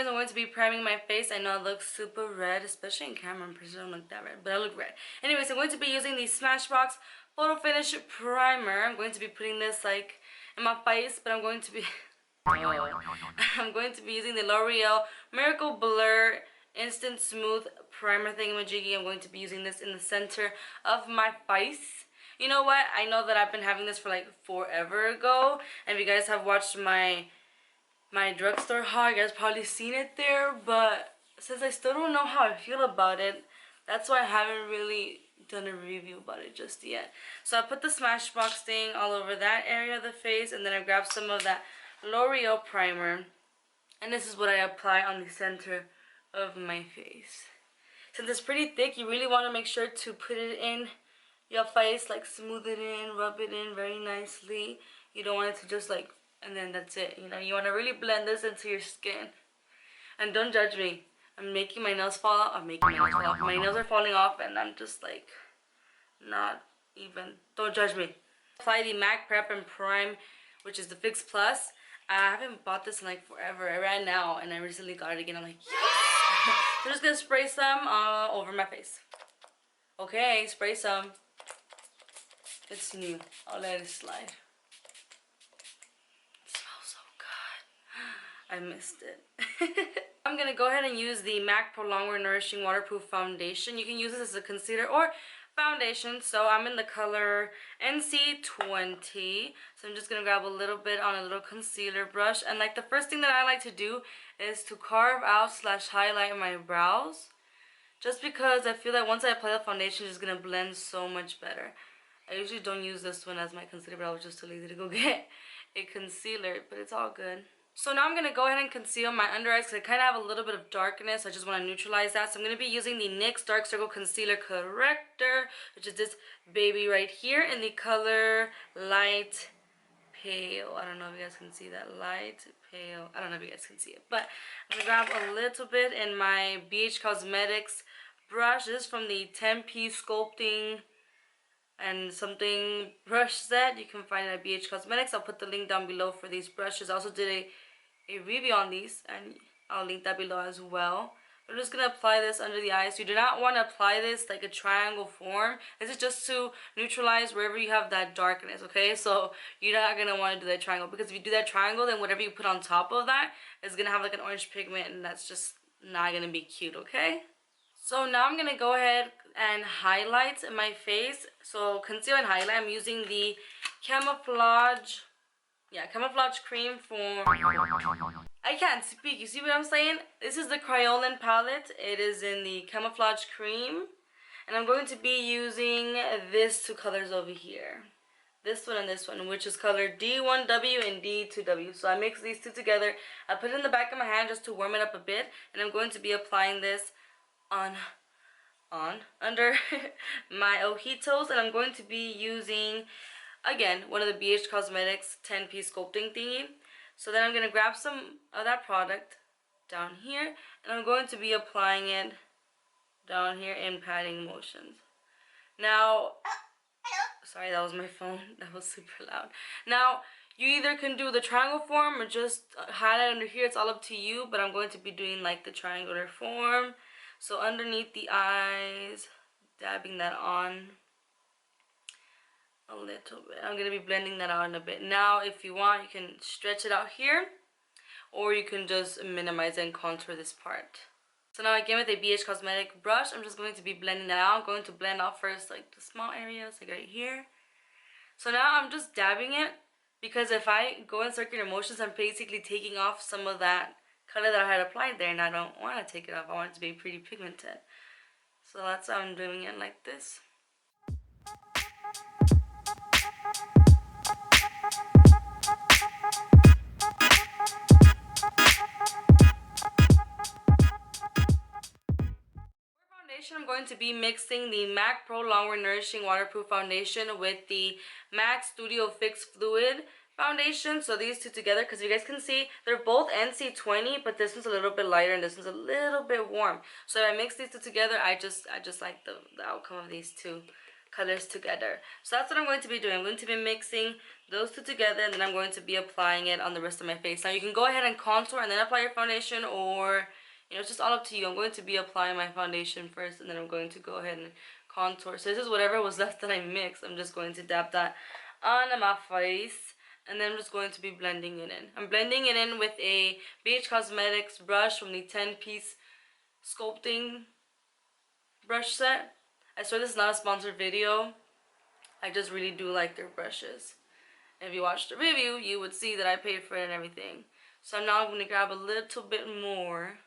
anyways, I'm going to be priming my face. I know I look super red, especially in camera. In person, I don't look that red, but I look red. Anyways, I'm going to be using the Smashbox Photo Finish Primer. I'm going to be putting this like in my face, but I'm going to be I'm going to be using the L'Oreal Miracle Blur Instant Smooth Primer thingamajiggy. I'm going to be using this in the center of my face. You know what? I know that I've been having this for like forever ago, and if you guys have watched my drugstore haul, you guys probably seen it there, but since I still don't know how I feel about it, that's why I haven't really done a review about it just yet. So I put the Smashbox thing all over that area of the face, and then I grabbed some of that L'Oreal primer, and this is what I apply on the center of my face. Since it's pretty thick, you really want to make sure to put it in your face, like smooth it in, rub it in very nicely. You don't want it to just like, and then that's it. You know, you want to really blend this into your skin. And don't judge me. I'm making my nails fall off. My nails are falling off, and I'm just like, not even. Don't judge me. Apply the MAC Prep and Prime, which is the Fix Plus. I haven't bought this in like forever. I ran out, and I recently got it again. I'm like, yes! So I'm just gonna spray some over my face. Okay, spray some. It's new. I'll let it slide. It smells so good. I missed it. I'm gonna go ahead and use the MAC Pro Longwear Nourishing Waterproof Foundation. You can use this as a concealer or foundation. So I'm in the color NC20. So I'm just gonna grab a little bit on a little concealer brush. And like the first thing that I like to do is to carve out / highlight my brows. Just because I feel that once I apply the foundation, it's gonna blend so much better. I usually don't use this one as my concealer, but I was just too lazy to go get a concealer, but it's all good. So now I'm going to go ahead and conceal my under eyes because I kind of have a little bit of darkness. I just want to neutralize that. So I'm going to be using the NYX Dark Circle Concealer Corrector, which is this baby right here in the color Light Pale. I don't know if you guys can see that. Light Pale. I don't know if you guys can see it. But I'm going to grab a little bit in my ABH Cosmetics brush. This is from the 10-piece Sculpting and something brush set. You can find it at ABH Cosmetics. I'll put the link down below for these brushes. I also did a review on these, and I'll link that below as well. I'm just going to apply this under the eyes. You do not want to apply this like a triangle form. This is just to neutralize wherever you have that darkness, okay? So you're not going to want to do that triangle, because if you do that triangle, then whatever you put on top of that is going to have like an orange pigment, and that's just not going to be cute, okay? So now I'm going to go ahead and highlight my face. So conceal and highlight. I'm using the Camouflage cream from... I can't speak. You see what I'm saying? This is the Kryolan palette. It is in the Camouflage cream. And I'm going to be using these two colors over here. This one and this one, which is color D1W and D2W. So I mix these two together. I put it in the back of my hand just to warm it up a bit. And I'm going to be applying this under my ojitos, and I'm going to be using again one of the BH Cosmetics 10-piece sculpting thingy. So then I'm going to grab some of that product down here, and I'm going to be applying it down here in patting motions. Now, sorry, that was my phone. That was super loud. Now, you either can do the triangle form or just highlight under here. It's all up to you, but I'm going to be doing like the triangular form. So underneath the eyes, dabbing that on a little bit. I'm going to be blending that out in a bit. Now, if you want, you can stretch it out here, or you can just minimize and contour this part. So now again with a BH Cosmetic brush, I'm just going to be blending that out. I'm going to blend out first like the small areas, like right here. So now I'm just dabbing it, because if I go in circular motions, I'm basically taking off some of that color that I had applied there, and I don't want to take it off. I want it to be pretty pigmented. So that's how I'm doing it, like this. For foundation, I'm going to be mixing the MAC Pro Longwear Nourishing Waterproof Foundation with the MAC Studio Fix Fluid Foundation. So these two together, because you guys can see, they're both NC20, but this one's a little bit lighter and this one's a little bit warm. So if I mix these two together, I just like the outcome of these two. colors together. So that's what I'm going to be doing. I'm going to be mixing those two together, and then I'm going to be applying it on the rest of my face. Now you can go ahead and contour and then apply your foundation, or you know, it's just all up to you. I'm going to be applying my foundation first, and then I'm going to go ahead and contour. So this is whatever was left that I mixed. I'm just going to dab that on my face, and then I'm just going to be blending it in. I'm blending it in with a BH Cosmetics brush from the 10-piece sculpting brush set. I swear this is not a sponsored video. I just really do like their brushes. If you watched the review, you would see that I paid for it and everything. So now I'm going to grab a little bit more,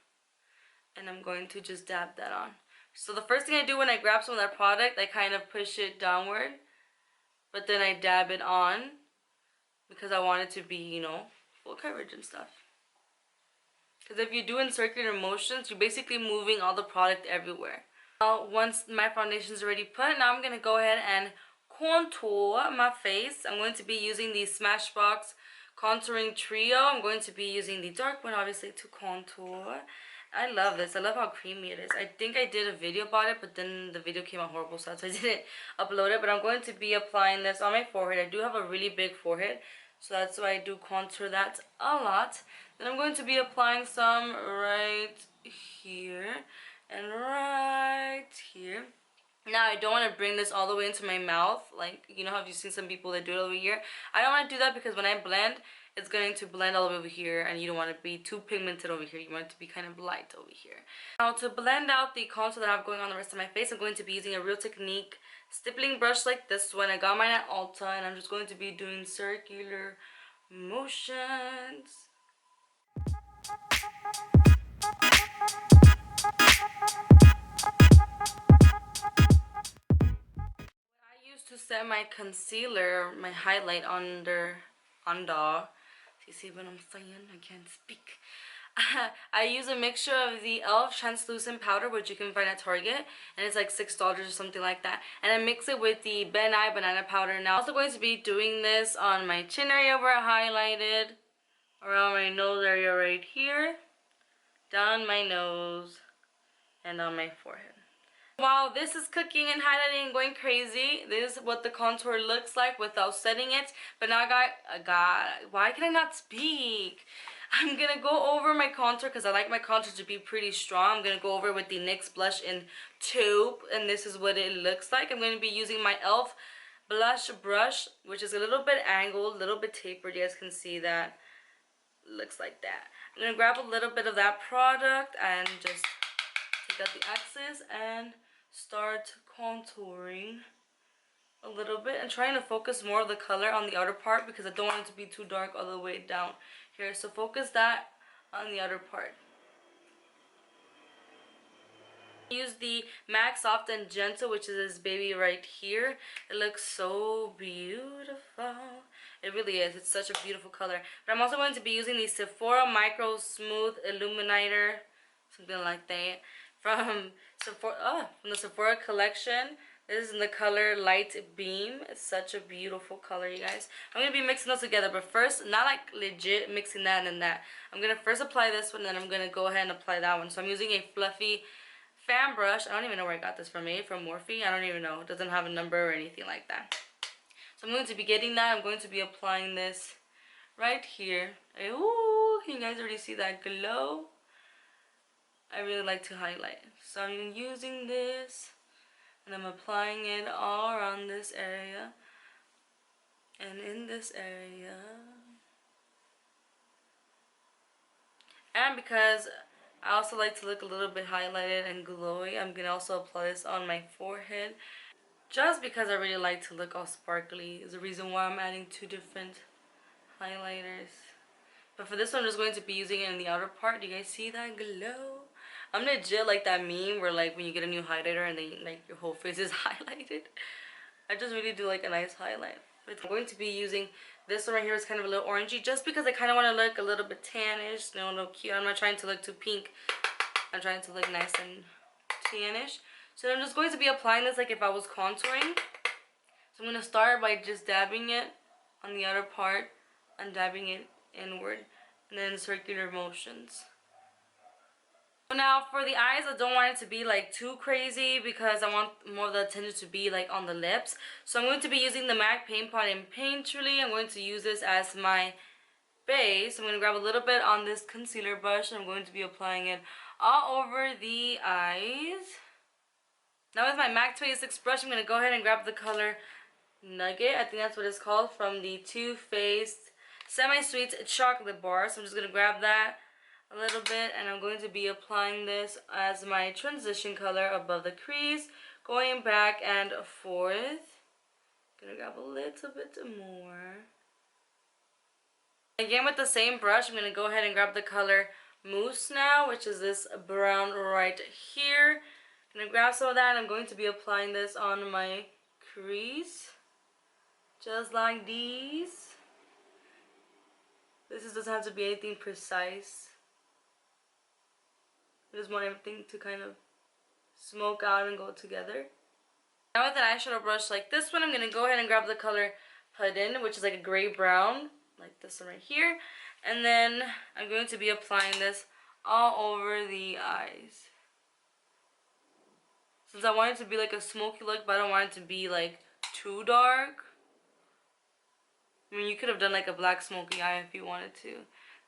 and I'm going to just dab that on. So the first thing I do when I grab some of that product, I kind of push it downward, but then I dab it on because I want it to be, you know, full coverage and stuff. Because if you do in circular motions, you're basically moving all the product everywhere. Now, once my foundation is already put, now I'm going to go ahead and contour my face. I'm going to be using the Smashbox Contouring Trio. I'm going to be using the dark one, obviously, to contour. I love this. I love how creamy it is. I think I did a video about it, but then the video came out horrible, so I didn't upload it. But I'm going to be applying this on my forehead. I do have a really big forehead, so that's why I do contour that a lot. Then I'm going to be applying some right here and right here. Now, I don't want to bring this all the way into my mouth. Like, you know how you've seen some people that do it over here? I don't want to do that because when I blend, it's going to blend all the way over here, and you don't want to be too pigmented over here. You want it to be kind of light over here. Now, to blend out the contour that I have going on the rest of my face, I'm going to be using a Real Technique stippling brush like this one. I got mine at Ulta, and I'm just going to be doing circular motions. To set my concealer, my highlight under. You see what I'm saying? I can't speak. I use a mixture of the e.l.f. translucent powder, which you can find at Target, and it's like $6 or something like that. And I mix it with the Nye Banna Powder. Now I'm also going to be doing this on my chin area where I highlighted, around my nose area right here, down my nose, and on my forehead. While this is cooking and highlighting and going crazy, this is what the contour looks like without setting it. But now why can I not speak? I'm going to go over my contour because I like my contour to be pretty strong. I'm going to go over with the NYX Blush in Taupe, and this is what it looks like. I'm going to be using my e.l.f. blush brush, which is a little bit angled, a little bit tapered. You guys can see that. Looks like that. I'm going to grab a little bit of that product and just take out the excess and start contouring a little bit and trying to focus more of the color on the outer part because I don't want it to be too dark all the way down here. So focus that on the outer part. Use the MAC Soft and Gentle, which is this baby right here. It looks so beautiful. It really is. It's such a beautiful color. But I'm also going to be using the Sephora MicroSmooth Illuminator, something like that, from the Sephora collection. This is in the color Light Beam. It's such a beautiful color, you guys. I'm going to be mixing those together, but first, not like legit mixing that and then that. I'm going to first apply this one, then I'm going to go ahead and apply that one. So I'm using a fluffy fan brush. I don't even know where I got this from. Maybe from Morphe. I don't even know. It doesn't have a number or anything like that. So I'm going to be getting that. I'm going to be applying this right here. Ooh, can you guys already see that glow? I really like to highlight. So I'm using this and I'm applying it all around this area and in this area. And because I also like to look a little bit highlighted and glowy, I'm going to also apply this on my forehead. Just because I really like to look all sparkly is the reason why I'm adding two different highlighters. But for this one, I'm just going to be using it in the outer part. Do you guys see that glow? I'm legit like that meme where like when you get a new highlighter and then like your whole face is highlighted. I just really do like a nice highlight. But I'm going to be using this one right here. It's kind of a little orangey just because I kind of want to look a little bit tannish, you know, a little cute. I'm not trying to look too pink. I'm trying to look nice and tannish. So I'm just going to be applying this like if I was contouring. So I'm going to start by just dabbing it on the outer part and dabbing it inward and then circular motions. Now for the eyes, I don't want it to be like too crazy because I want more of the attention to be like on the lips. So I'm going to be using the MAC Paint Pot in Painterly. I'm going to use this as my base. I'm going to grab a little bit on this concealer brush and I'm going to be applying it all over the eyes. Now with my MAC 26 brush, I'm going to go ahead and grab the color Nugget. I think that's what it's called, from the Too Faced Semi-Sweet Chocolate Bar. So I'm just going to grab that a little bit and I'm going to be applying this as my transition color above the crease, going back and forth. Gonna grab a little bit more. Again with the same brush, I'm gonna go ahead and grab the color Mousse now, which is this brown right here. Gonna grab some of that and I'm going to be applying this on my crease, just like these. This doesn't have to be anything precise. I just want everything to kind of smoke out and go together. Now with an eyeshadow brush like this one, I'm going to go ahead and grab the color Puddin', which is like a gray brown, like this one right here. And then I'm going to be applying this all over the eyes. Since I want it to be like a smoky look, but I don't want it to be like too dark. I mean, you could have done like a black smoky eye if you wanted to.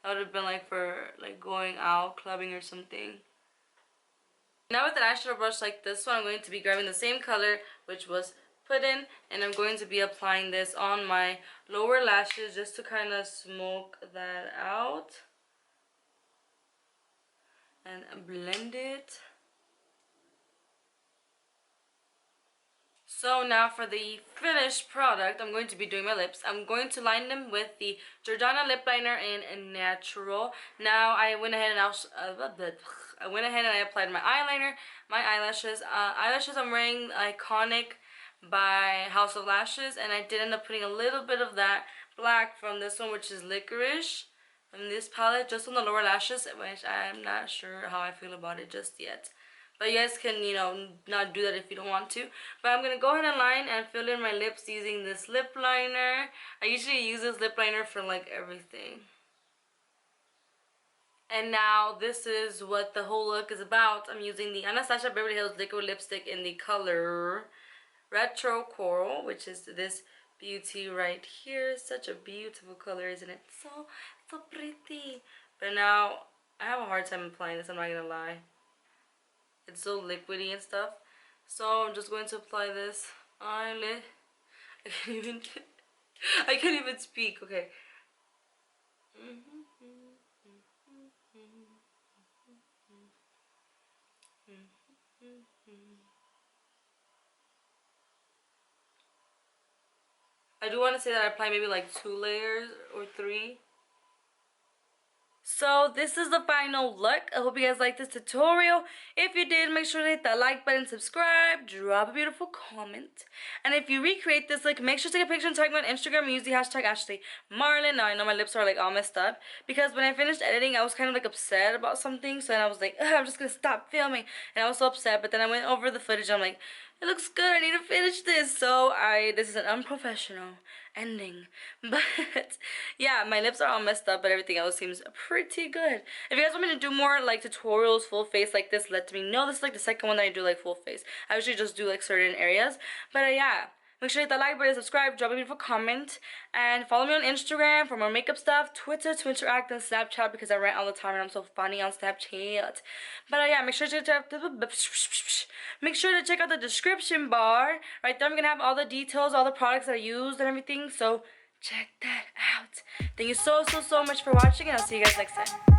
That would have been like for like going out, clubbing or something. Now with an eyeshadow brush like this one, I'm going to be grabbing the same color, which was Puddin', and I'm going to be applying this on my lower lashes just to kind of smoke that out and blend it. So now for the finished product, I'm going to be doing my lips. I'm going to line them with the Jordana lip liner in Natural. Now I went ahead and I applied my eyeliner, my eyelashes. I'm wearing Iconic by House of Lashes, and I did end up putting a little bit of that black from this one, which is Licorice, from this palette, just on the lower lashes, which I'm not sure how I feel about it just yet. But you guys can, you know, not do that if you don't want to. But I'm going to go ahead and line and fill in my lips using this lip liner. I usually use this lip liner for like everything. And now this is what the whole look is about. I'm using the Anastasia Beverly Hills Liquid Lipstick in the color Retro Coral, which is this beauty right here. Such a beautiful color, isn't it? So pretty. But now I have a hard time applying this, I'm not going to lie. It's so liquidy and stuff. So I'm just going to apply this eyelid. I can't even speak. Okay. I do want to say that I apply maybe like 2 layers or 3. So this is the final look. I hope you guys liked this tutorial. If you did, make sure to hit that like button, subscribe, drop a beautiful comment. And if you recreate this look, make sure to take a picture and tag me on Instagram and use the hashtag Ashleeemarletv. Now I know my lips are like all messed up because when I finished editing, I was kind of like upset about something. So then I was like, I'm just going to stop filming. And I was so upset. But then I went over the footage and I'm like, it looks good, I need to finish this. So this is an unprofessional ending. But yeah, my lips are all messed up, but everything else seems pretty good. If you guys want me to do more like tutorials, full face like this, let me know. This is like the second one that I do like full face. I usually just do like certain areas. But yeah. Make sure to hit that like button, subscribe, drop a beautiful comment, and follow me on Instagram for more makeup stuff, Twitter to interact, and Snapchat because I rant all the time and I'm so funny on Snapchat. But yeah, make sure to check out the description bar. Right there I'm going to have all the details, all the products that I used and everything, so check that out. Thank you so much for watching, and I'll see you guys next time.